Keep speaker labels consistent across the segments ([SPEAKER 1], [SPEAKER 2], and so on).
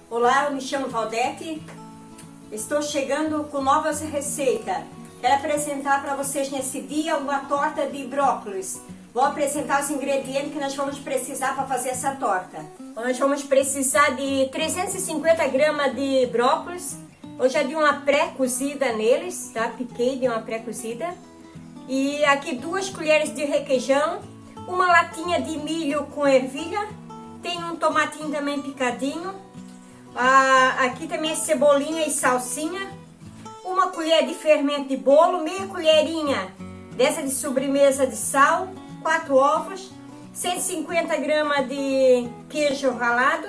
[SPEAKER 1] Olá, eu me chamo Valdete, estou chegando com novas receitas. Quero apresentar para vocês nesse dia uma torta de brócolis. Vou apresentar os ingredientes que nós vamos precisar para fazer essa torta. Nós vamos precisar de 350 gramas de brócolis. Eu já dei uma pré-cozida neles, tá? Piquei, dei uma pré-cozida. E aqui 2 colheres de requeijão, uma latinha de milho com ervilha, tem um tomatinho também picadinho. Aqui também é cebolinha e salsinha, uma colher de fermento de bolo, meia colherinha dessa de sobremesa de sal, 4 ovos, 150 gramas de queijo ralado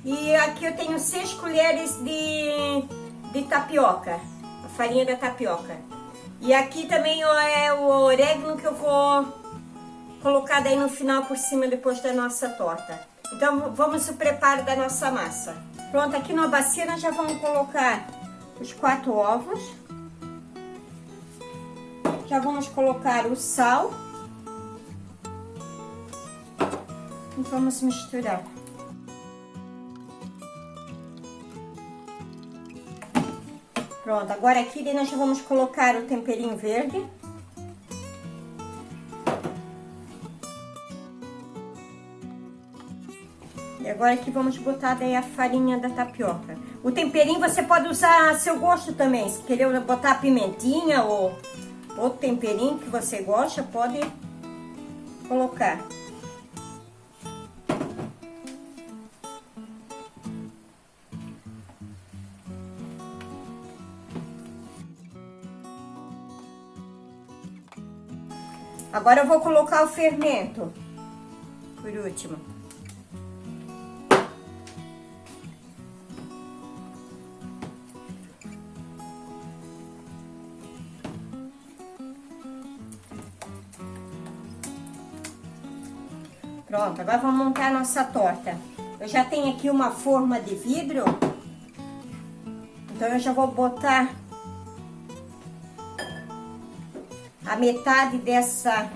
[SPEAKER 1] e aqui eu tenho 6 colheres de tapioca, a farinha da tapioca. E aqui também é o orégano que eu vou colocar daí no final por cima depois da nossa torta. Então vamos ao preparo da nossa massa. Pronto, aqui na bacia nós já vamos colocar os 4 ovos. Já vamos colocar o sal. E vamos misturar. Pronto, agora aqui nós já vamos colocar o temperinho verde. E agora aqui vamos botar daí a farinha da tapioca. O temperinho você pode usar a seu gosto também. Se querer botar pimentinha ou outro temperinho que você gosta, pode colocar. Agora eu vou colocar o fermento por último. Pronto, agora vamos montar a nossa torta. Eu já tenho aqui uma forma de vidro, então eu já vou botar a metade dessa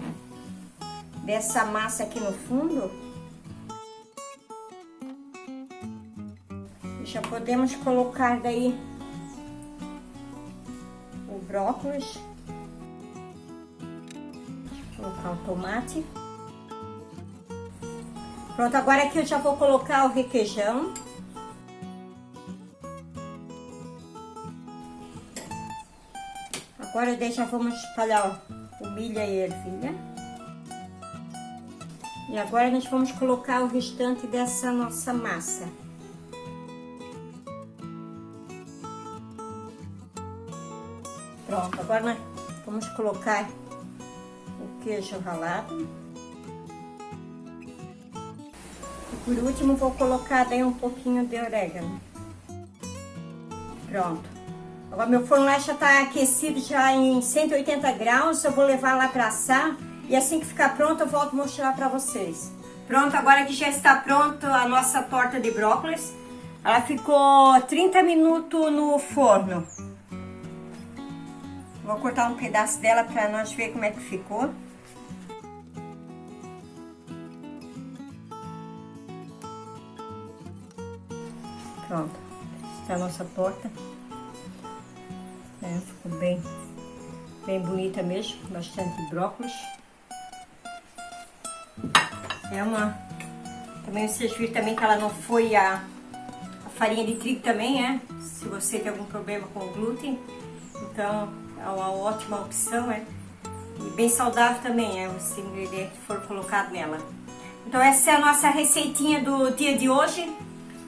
[SPEAKER 1] massa aqui no fundo. E já podemos colocar daí o brócolis. Vou colocar o tomate. Pronto, agora aqui eu já vou colocar o requeijão. Agora daí já vamos espalhar o milho e a ervilha. E agora nós vamos colocar o restante dessa nossa massa. Pronto, agora nós vamos colocar o queijo ralado. Por último, vou colocar daí um pouquinho de orégano. Pronto. Agora meu forno lá já está aquecido já em 180 graus. Eu vou levar lá para assar. E assim que ficar pronto, eu volto a mostrar para vocês. Pronto, agora que já está pronto a nossa torta de brócolis. Ela ficou 30 minutos no forno. Vou cortar um pedaço dela para nós ver como é que ficou. Pronto, essa é a nossa torta. Ficou bem bonita mesmo, bastante brócolis. Também vocês viram também que ela não foi a farinha de trigo também, se você tem algum problema com glúten. Então é uma ótima opção, e bem saudável também, os ingredientes que foram colocados nela. Então essa é a nossa receitinha do dia de hoje.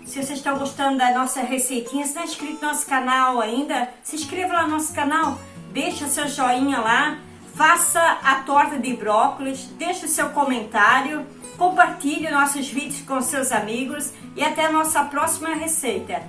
[SPEAKER 1] Se vocês estão gostando da nossa receitinha, se não é inscrito no nosso canal ainda, se inscreva lá no nosso canal, deixa seu joinha lá, faça a torta de brócolis, deixa o seu comentário, compartilhe nossos vídeos com seus amigos e até a nossa próxima receita.